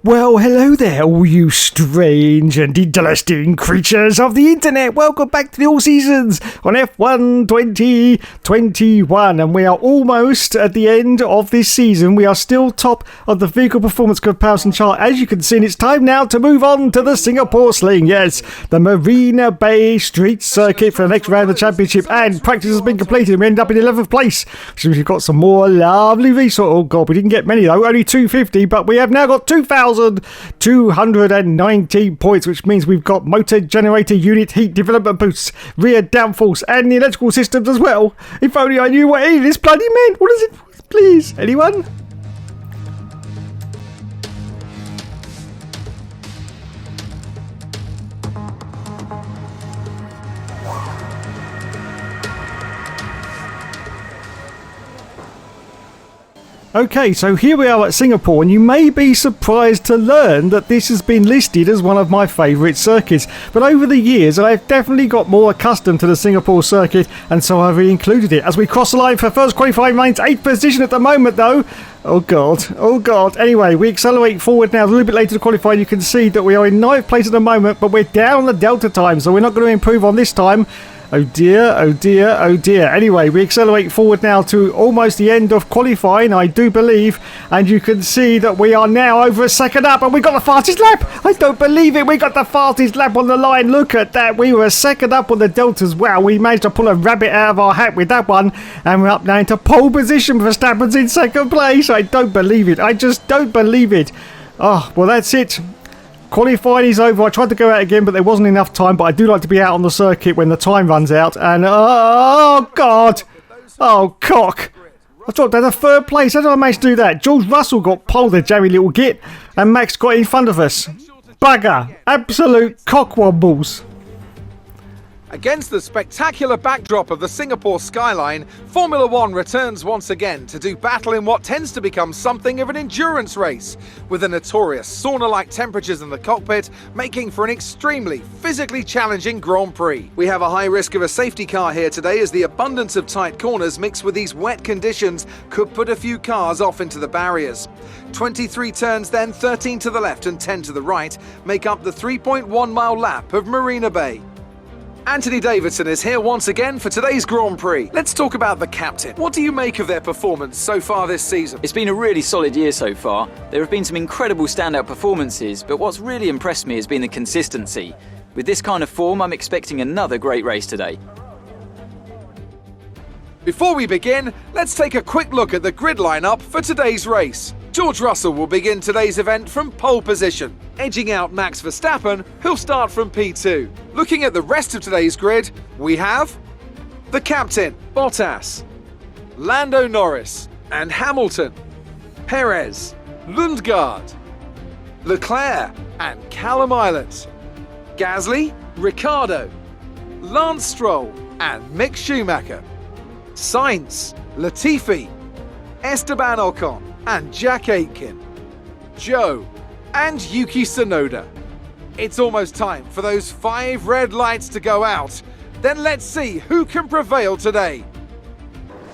Well, hello there, all you strange and interesting creatures of the internet. Welcome back to the All Seasons on F1 2021, and we are almost at the end of this season. We are still top of the vehicle performance comparison chart, as you can see, and it's time now to move on to the Singapore Sling. Yes, the Marina Bay Street Circuit for the next round of the championship, and practice has been completed, and we end up in 11th place. So we've got some more lovely resources. Oh god, we didn't get many though, only 250, but we have now got 2,219 points, which means we've got motor generator unit heat development boosts, rear downforce, and the electrical systems as well. If only I knew what any of this bloody meant. What is it? Please, anyone? Okay, so here we are at Singapore, and you may be surprised to learn that this has been listed as one of my favourite circuits. But over the years, I've definitely got more accustomed to the Singapore circuit, and so I've included it. As we cross the line for first qualifying lanes, 8th position at the moment though. Oh god. Anyway, we accelerate forward now. A little bit later to qualify, you can see that we are in 9th place at the moment, but we're down on the delta time, so we're not going to improve on this time. Oh dear. Anyway, we accelerate forward now to almost the end of qualifying, I do believe. And you can see that we are now over a second up, and we got the fastest lap. I don't believe it. We got the fastest lap on the line. Look at that. We were a second up on the deltas. Wow, we managed to pull a rabbit out of our hat with that one. And we're up now into pole position. Verstappen's in second place. I don't believe it. I just don't believe it. Oh, well, that's it. Qualifying is over. I tried to go out again, but there wasn't enough time. But I do like to be out on the circuit when the time runs out. And oh god, oh cock! I dropped down to 3rd place. How did I manage to do that? George Russell got pole, the jammy little git, and Max got in front of us. Bugger! Absolute cockwombles. Against the spectacular backdrop of the Singapore skyline, Formula One returns once again to do battle in what tends to become something of an endurance race, with the notorious sauna-like temperatures in the cockpit making for an extremely physically challenging Grand Prix. We have a high risk of a safety car here today, as the abundance of tight corners mixed with these wet conditions could put a few cars off into the barriers. 23 turns then, 13 to the left and 10 to the right, make up the 3.1 mile lap of Marina Bay. Anthony Davidson is here once again for today's Grand Prix. Let's talk about the captain. What do you make of their performance so far this season? It's been a really solid year so far. There have been some incredible standout performances, but what's really impressed me has been the consistency. With this kind of form, I'm expecting another great race today. Before we begin, let's take a quick look at the grid lineup for today's race. George Russell will begin today's event from pole position, edging out Max Verstappen, who'll start from P2. Looking at the rest of today's grid, we have the captain, Bottas, Lando Norris and Hamilton, Perez, Lundgaard, Leclerc and Callum Ilott, Gasly, Ricciardo, Lance Stroll and Mick Schumacher, Sainz, Latifi, Esteban Ocon and Jack Aitken, Joe and Yuki Tsunoda. It's almost time for those 5 red lights to go out. Then let's see who can prevail today.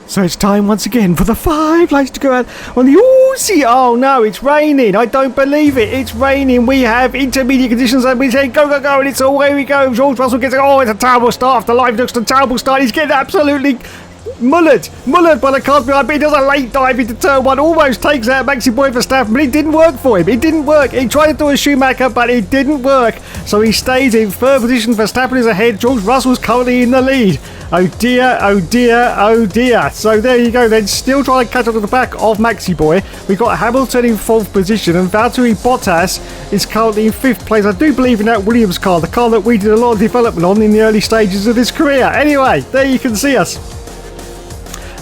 So it's time once again for the 5 lights to go out on the Aussie. Oh no, it's raining. I don't believe it. It's raining. We have intermediate conditions, and we say go, and it's away we go. George Russell gets it. Oh, it's a terrible start. The live looks a terrible start. He's getting absolutely mullered by the cars behind, but he does a late dive into turn 1, almost takes out Maxi Boy Verstappen, but it didn't work for him. It didn't work. He tried to do a Schumacher, but it didn't work. So he stays in 3rd position. Verstappen is ahead. George Russell's currently in the lead. Oh dear. So there you go then, still trying to catch up to the back of Maxi Boy. We've got Hamilton in 4th position, and Valtteri Bottas is currently in 5th place. I do believe in that Williams car, the car that we did a lot of development on in the early stages of his career. Anyway, there you can see us.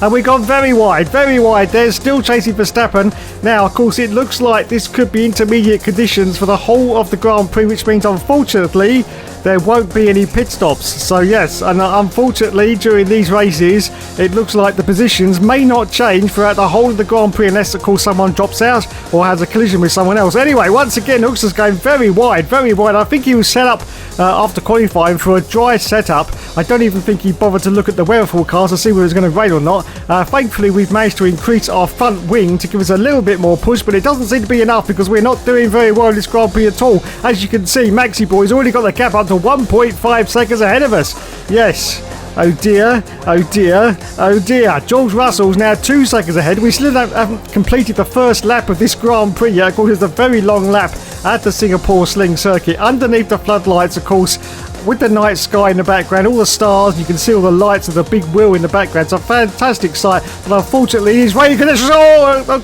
And we've gone very wide. There's still chasing Verstappen. Now, of course, it looks like this could be intermediate conditions for the whole of the Grand Prix, which means, unfortunately, there won't be any pit stops. So yes, and unfortunately during these races it looks like the positions may not change throughout the whole of the Grand Prix unless of course someone drops out or has a collision with someone else. Anyway, once again Hookster's going very wide, very wide. I think he was set up after qualifying for a dry setup. I don't even think he bothered to look at the weather forecast to see whether it was going to rain or not. Thankfully we've managed to increase our front wing to give us a little bit more push, but it doesn't seem to be enough because we're not doing very well in this Grand Prix at all. As you can see, Maxi Boy's already got the gap up to 1.5 seconds ahead of us. Yes. Oh dear, oh dear, oh dear. George Russell's now 2 seconds ahead. We still haven't completed the first lap of this Grand Prix yet. Of course, it's a very long lap at the Singapore Sling Circuit. Underneath the floodlights, of course, with the night sky in the background, all the stars, you can see all the lights of the big wheel in the background. It's a fantastic sight, but unfortunately these rain conditions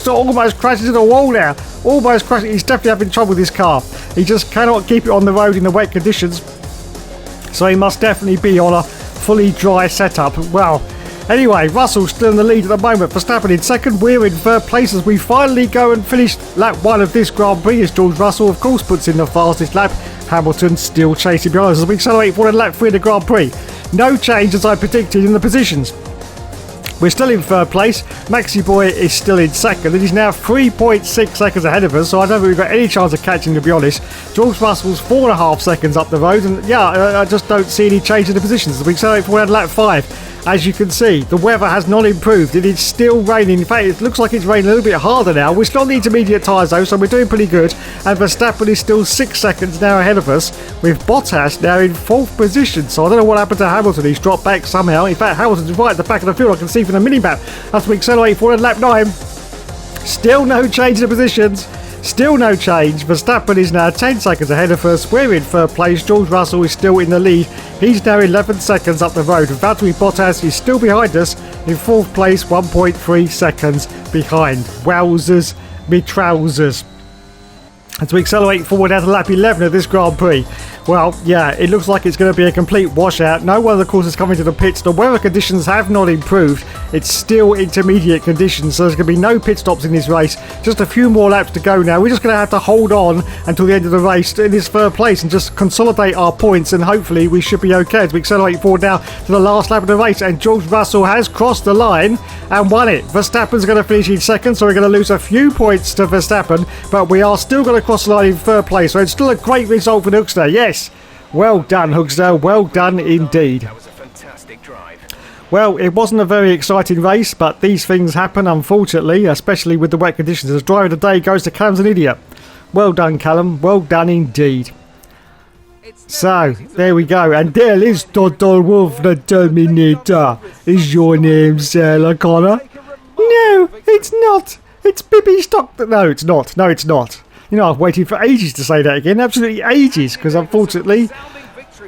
almost crashes into the wall now. Almost crashing. He's definitely having trouble with his car. He just cannot keep it on the road in the wet conditions, so he must definitely be on a fully dry setup. Well, anyway, Russell's still in the lead at the moment. Verstappen in second, we're in third place as we finally go and finish lap 1 of this Grand Prix, as George Russell of course puts in the fastest lap. Hamilton still chasing behind us as we accelerate forward in lap 3 of the Grand Prix. No change as I predicted in the positions. We're still in third place. Maxi Boy is still in second, and he's now 3.6 seconds ahead of us, so I don't think we've got any chance of catching him, to be honest. George Russell's 4.5 seconds up the road, and yeah, I just don't see any change in the positions. We accelerate forward in lap 5. As you can see, the weather has not improved. It is still raining. In fact, it looks like it's raining a little bit harder now. We're still on the intermediate tyres though, so we're doing pretty good. And Verstappen is still 6 seconds now ahead of us, with Bottas now in 4th position. So I don't know what happened to Hamilton. He's dropped back somehow. In fact, Hamilton's right at the back of the field. I can see from the mini-map. As we accelerate forward at lap 9. Still no change in the positions. Still no change. Verstappen is now 10 seconds ahead of us. We're in third place. George Russell is still in the lead. He's now 11 seconds up the road. Valtteri Bottas is still behind us in 4th place, 1.3 seconds behind. Wowzers, me trousers. As we accelerate forward out to lap 11 of this Grand Prix. Well, yeah, it looks like it's going to be a complete washout. No one of the courses coming to the pits. The weather conditions have not improved. It's still intermediate conditions, so there's going to be no pit stops in this race. Just a few more laps to go now. We're just going to have to hold on until the end of the race in this third place and just consolidate our points, and hopefully we should be okay as we accelerate forward now to the last lap of the race. And George Russell has crossed the line and won it. Verstappen's going to finish in second, so we're going to lose a few points to Verstappen, but we are still going to cross the line in third place, so it's still a great result for Hookster. Yes. Well done, Hookster. Well done indeed. That was a fantastic drive. Well, it wasn't a very exciting race, but these things happen, unfortunately, especially with the wet conditions. As driver of the day goes to Callum's an idiot. Well done, Callum. Well done indeed. So, there we go. And there is Toto Wolff, the Terminator. Is your name Sarah Connor? No, it's not. It's Bibi Stockton. No, it's not. No, it's not. You know, I've waited for ages to say that again. Absolutely ages, because unfortunately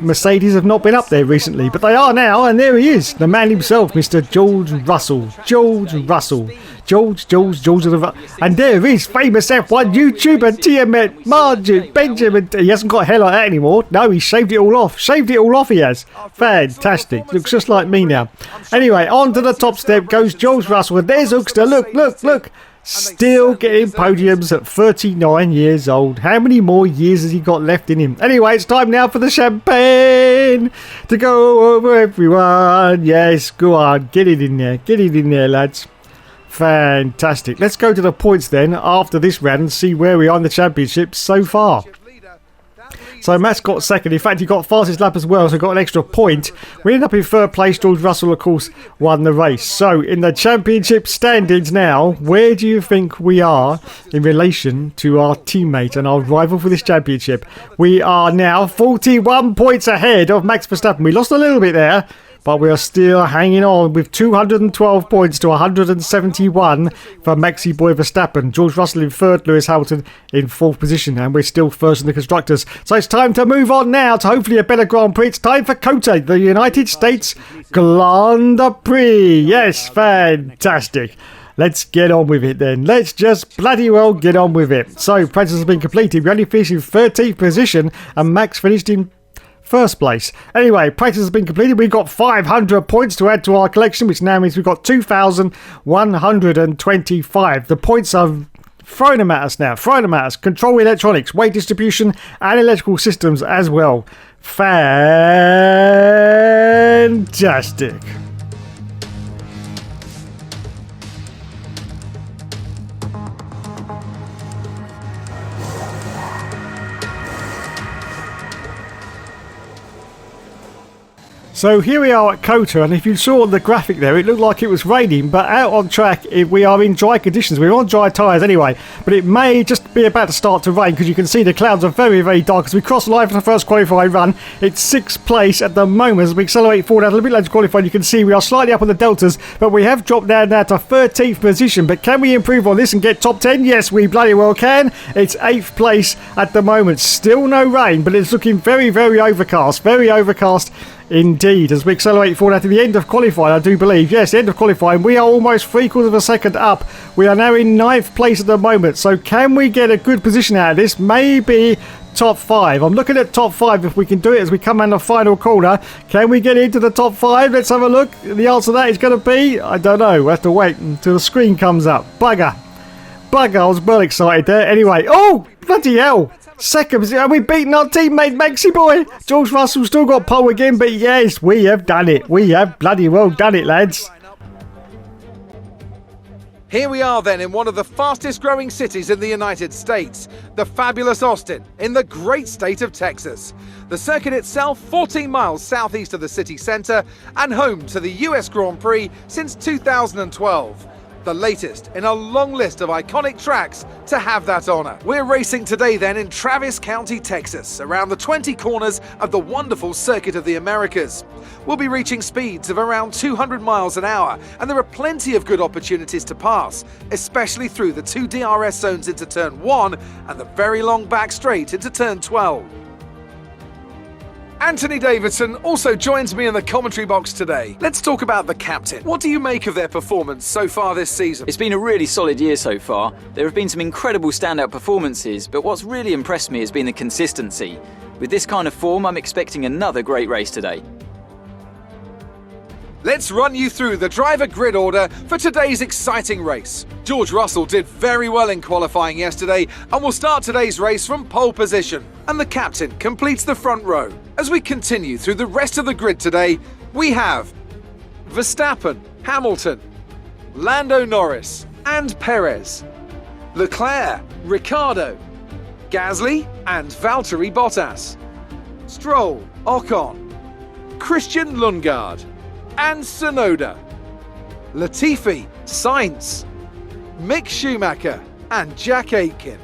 Mercedes have not been up there recently. But they are now, and there he is. The man himself, Mr. George Russell. George Russell. George of the... And there is famous F1 YouTuber Tiamat Margin Benjamin. He hasn't got hair like that anymore. No, he shaved it all off. Shaved it all off, he has. Fantastic. Looks just like me now. Anyway, on to the top step goes George Russell. And there's Hookster. Look, look, look. Still getting podiums at 39 years old. How many more years has he got left in him? Anyway, it's time now for the champagne to go over everyone. Yes, go on. Get it in there. Get it in there, lads. Fantastic. Let's go to the points then after this round and see where we are in the championship so far. So Matt's got second. In fact, he got fastest lap as well, so got an extra point. We end up in third place. George Russell, of course, won the race. So in the championship standings now, where do you think we are in relation to our teammate and our rival for this championship? We are now 41 points ahead of Max Verstappen. We lost a little bit there, but we are still hanging on with 212 points to 171 for Maxi Boy Verstappen. George Russell in third, Lewis Hamilton in fourth position, and we're still first in the constructors. So it's time to move on now to hopefully a better Grand Prix. It's time for COTA, the United States Grand Prix. Yes, fantastic. Let's get on with it then. Let's just bloody well get on with it. So, practice has been completed. We only finished in 13th position, and Max finished in first place. Anyway, practice has been completed. We've got 500 points to add to our collection, which now means we've got 2,125. The points are throwing them at us now. Throwing them at us. Control electronics, weight distribution, and electrical systems as well. fantastic. So here we are at COTA, and if you saw on the graphic there, it looked like it was raining, but out on track we are in dry conditions. We're on dry tyres anyway, but it may just be about to start to rain because you can see the clouds are very, very dark as we cross live for the first qualifying run. It's 6th place at the moment as we accelerate forward out a little bit later qualifying. You can see we are slightly up on the deltas, but we have dropped down now to 13th position. But can we improve on this and get top 10? Yes, we bloody well can. It's 8th place at the moment. Still no rain, but it's looking very, very overcast. Very overcast indeed as we accelerate forward to the end of qualifying, I do believe. Yes, end of qualifying. We are almost 3/4 of a second up. We are now in 9th place at the moment. So can we get a good position out of this? Maybe top 5. I'm looking at top 5 if we can do it as we come around the final corner. Can we get into the top 5? Let's have a look. The answer to that is going to be, I don't know. We'll have to wait until the screen comes up. Bugger. I was well excited there. Anyway, oh, bloody hell. Second, are we beating our teammate Maxi Boy? George Russell still got pole again, but yes, we have done it. We have bloody well done it, lads. Here we are then in one of the fastest growing cities in the United States, the fabulous Austin, in the great state of Texas. The circuit itself 14 miles southeast of the city centre and home to the US Grand Prix since 2012. The latest in a long list of iconic tracks to have that honour. We're racing today then in Travis County, Texas, around the 20 corners of the wonderful Circuit of the Americas. We'll be reaching speeds of around 200 miles an hour, and there are plenty of good opportunities to pass, especially through the 2 DRS zones into Turn 1 and the very long back straight into Turn 12. Anthony Davidson also joins me in the commentary box today. Let's talk about the captain. What do you make of their performance so far this season? It's been a really solid year so far. There have been some incredible standout performances, but what's really impressed me has been the consistency. With this kind of form, I'm expecting another great race today. Let's run you through the driver grid order for today's exciting race. George Russell did very well in qualifying yesterday and will start today's race from pole position. And the captain completes the front row. As we continue through the rest of the grid today, we have Verstappen, Hamilton, Lando Norris and Perez, Leclerc, Ricciardo, Gasly and Valtteri Bottas, Stroll, Ocon, Christian Lundgaard and Tsunoda, Latifi, Sainz, Mick Schumacher and Jack Aitken,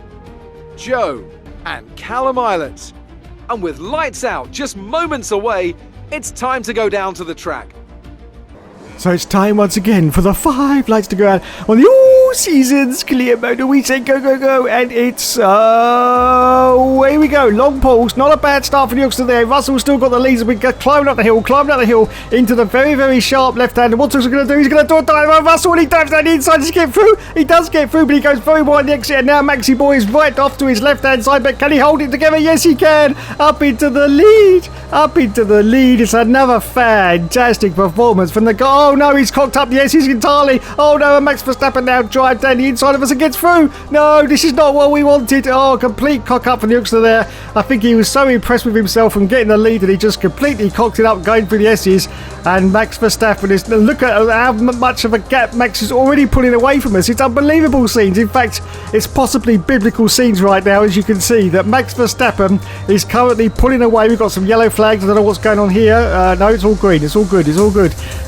Joe and Callum Ilott. And with lights out just moments away, it's time to go down to the track. So it's time once again for the 5 lights to go out on the all seasons clear mode. We say go, go, go, and it's away we go. Long pulse, not a bad start for the Youngster there. Russell's still got the lead as we go climbing up the hill into the very, very sharp left hand. And what's he going to do? He's going to do a dive on Russell, and he dives down the inside to get through. He does get through, but he goes very wide on the exit. And now Maxi Boy is right off to his left hand side. But can he hold it together? Yes, he can. Up into the lead. It's another fantastic performance from the guy. Oh no, he's cocked up. Yes, he's entirely. Oh no, and Max Verstappen now drives down the inside of us and gets through. No, this is not what we wanted. Oh, complete cock up from the youngster there. I think he was so impressed with himself from getting the lead that he just completely cocked it up going through the S's. And Max Verstappen is, look at how much of a gap Max is already pulling away from us. It's unbelievable scenes. In fact, it's possibly biblical scenes right now, as you can see, that Max Verstappen is currently pulling away. We've got some yellow flags. I don't know what's going on here. No, it's all green. It's all good.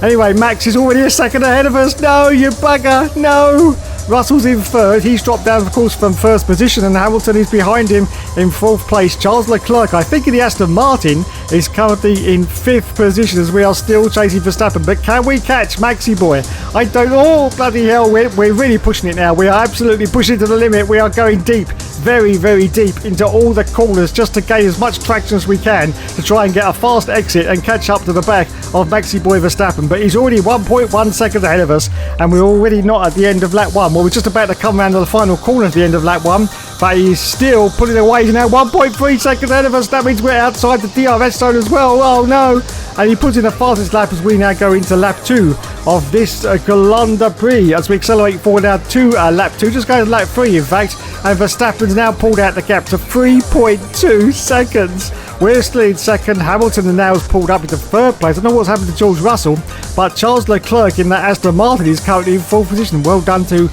Anyway, Max is already a second ahead of us. No, you bugger. No. Russell's in third. He's dropped down, of course, from first position, and Hamilton is behind him in fourth place. Charles Leclerc, I think in the Aston Martin, is currently in fifth position as we are still chasing Verstappen. But can we catch Maxi Boy? I don't know. Oh, bloody hell. We're really pushing it now. We are absolutely pushing to the limit. We are going deep, very, very deep into all the corners just to gain as much traction as we can to try and get a fast exit and catch up to the back of Maxi Boy Verstappen. But he's already 1.1 seconds ahead of us, and we're already not at the end of lap 1. Well, we're just about to come around to the final corner at the end of lap 1. but he's still putting away. He's now 1.3 seconds ahead of us. That means we're outside the DRS zone as well. Oh no! And he puts in the fastest lap as we now go into lap 2 of this Grand Prix as we accelerate forward now to lap 2, just going to lap 3 in fact, and Verstappen's now pulled out the gap to 3.2 seconds. We're still in second. Hamilton and now has pulled up into third place. I don't know what's happened to George Russell, but Charles Leclerc in that Aston Martin is currently in fourth position. Well done to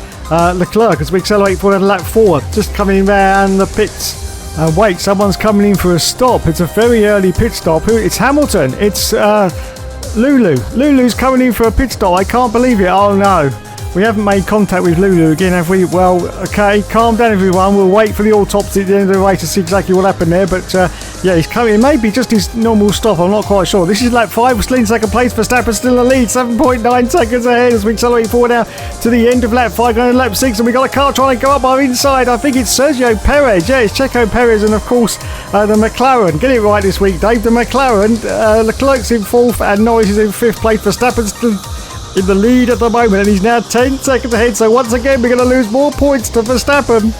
Leclerc as we accelerate forward to lap 4, just coming around the pits. Wait, someone's coming in for a stop. It's a very early pit stop. It's Hamilton. It's Lulu. Lulu's coming in for a pit stop. I can't believe it. Oh no. We haven't made contact with Lulu again, have we? Well, okay, calm down everyone. We'll wait for the autopsy at the end of the race to see exactly what happened there. But yeah, he's coming. It may be just his normal stop. I'm not quite sure. This is lap 5. We're still in second place. Verstappen still in the lead. 7.9 seconds ahead as we accelerate forward now to the end of lap 5. Going to lap 6. And we've got a car trying to go up our inside. I think it's Sergio Perez. Yeah, it's Checo Perez. And of course, the McLaren. Get it right this week, Dave. The McLaren. Leclerc's in 4th and Norris is in 5th place. Verstappen's still in the lead at the moment, and he's now 10 seconds ahead. So once again, we're going to lose more points to Verstappen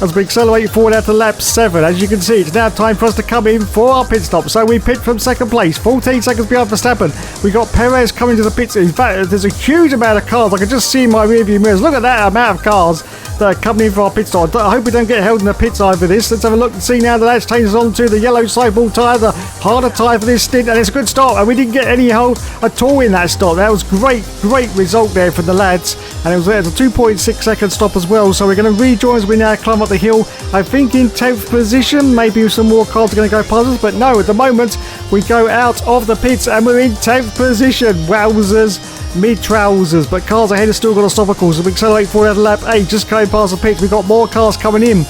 as we accelerate forward out to lap 7. As you can see, it's now time for us to come in for our pit stop. So we pit from second place, 14 seconds behind Verstappen. We got Perez coming to the pits. In fact, there's a huge amount of cars. I can just see in my rearview mirrors. Look at that amount of cars that are coming in for our pit stop. I hope we don't get held in the pits over this. Let's have a look and see now. The lads changes on to the yellow sideball tyre, the harder tyre for this stint, and it's a good stop. And we didn't get any hold at all in that stop. That was great result there for the lads. And it was a 2.6 second stop as well. So we're going to rejoin as we now climb up the hill. I think in 10th position. Maybe some more cars are going to go past us, but no, at the moment we go out of the pits and we're in 10th position. Wowzers. Mid-trousers, but cars ahead have still got to stop, of course. So we accelerate forward at lap 8, just going past the pits. We've got more cars coming in.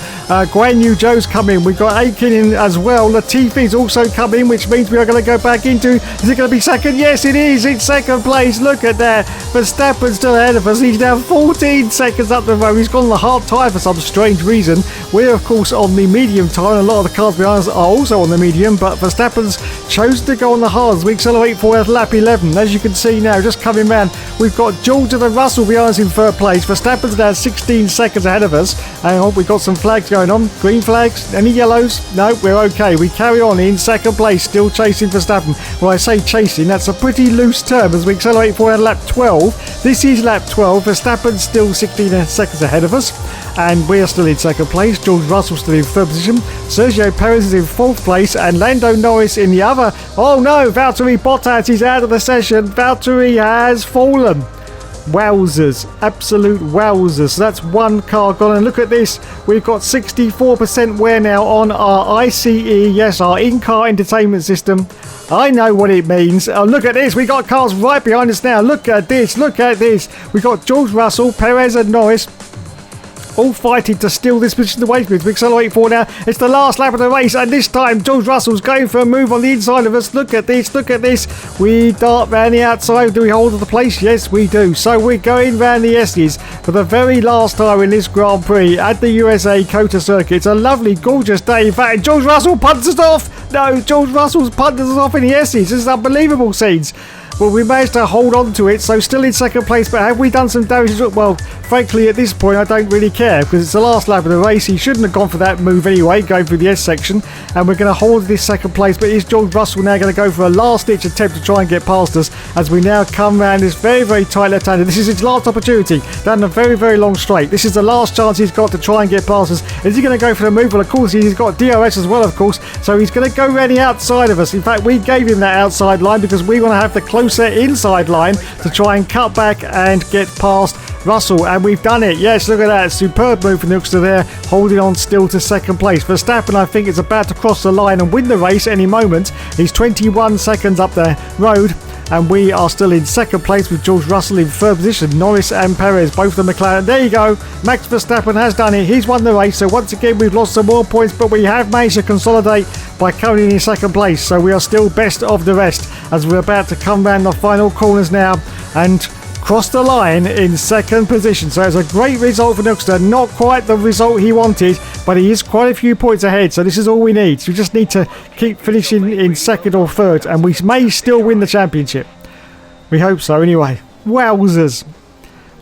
Guan Yu Zhou's coming. We've got Aiken in as well. Latifi's also coming in, which means we are going to go back into... Is it going to be second? Yes, it is. It's second place. Look at that. Verstappen's still ahead of us. He's now 14 seconds up the road. He's gone on the hard tyre for some strange reason. We're, of course, on the medium tyre, and a lot of the cars behind us are also on the medium, but Verstappen's chosen to go on the hards. We accelerate forward at lap 11. As you can see now, just coming round, we've got George and Russell behind us in third place. Verstappen's now 16 seconds ahead of us. And we've got some flags going on. Green flags? Any yellows? No, we're okay. We carry on in second place, still chasing Verstappen. Well, I say chasing, that's a pretty loose term as we accelerate forward at lap 12. This is lap 12. Verstappen's still 16 seconds ahead of us. And we're still in second place. George Russell still in third position. Sergio Perez is in fourth place. And Lando Norris in the other. Oh no, Valtteri Bottas is out of the session. Valtteri has fallen. Wowzers, absolute wowzers. So that's one car gone, and look at this, we've got 64% wear now on our ICE, yes, our in-car entertainment system. I know what it means. Oh, look at this, we got cars right behind us now. Look at this, we got George Russell, Perez and Norris all fighting to steal this position away from us. We accelerate forward now. It's the last lap of the race, and this time George Russell's going for a move on the inside of us. Look at this. We dart round the outside. Do we hold the place? Yes, we do. So we're going round the S's for the very last time in this Grand Prix at the USA COTA circuit. It's a lovely, gorgeous day. In fact, George Russell punts us off. No, George Russell's punted us off in the S's. This is unbelievable scenes. Well, we managed to hold on to it, so still in second place, but have we done some damage? Well, frankly, at this point, I don't really care, because it's the last lap of the race. He shouldn't have gone for that move anyway, going through the S section, and we're going to hold this second place, but is George Russell now going to go for a last-ditch attempt to try and get past us, as we now come round this very, very tight left-hander. This is his last opportunity, down a very, very long straight. This is the last chance he's got to try and get past us. Is he going to go for the move? Well, of course, he's got DRS as well, of course, so he's going to go around the outside of us. In fact, we gave him that outside line because we want to have the closer inside line to try and cut back and get past Russell, and we've done it. Yes, look at that, superb move from the youngster there, holding on still to second place. Verstappen, I think, is about to cross the line and win the race any moment. He's 21 seconds up the road, and we are still in second place with George Russell in third position. Norris and Perez, both the McLaren. There you go, Max Verstappen has done it. He's won the race, so once again we've lost some more points, but we have managed to consolidate by coming in second place, so we are still best of the rest as we're about to come round the final corners now and cross the line in second position. So it's a great result for Nuxter. Not quite the result he wanted, but he is quite a few points ahead, so this is all we need. We just need to keep finishing in second or third, and we may still win the championship. We hope so anyway. Wowzers.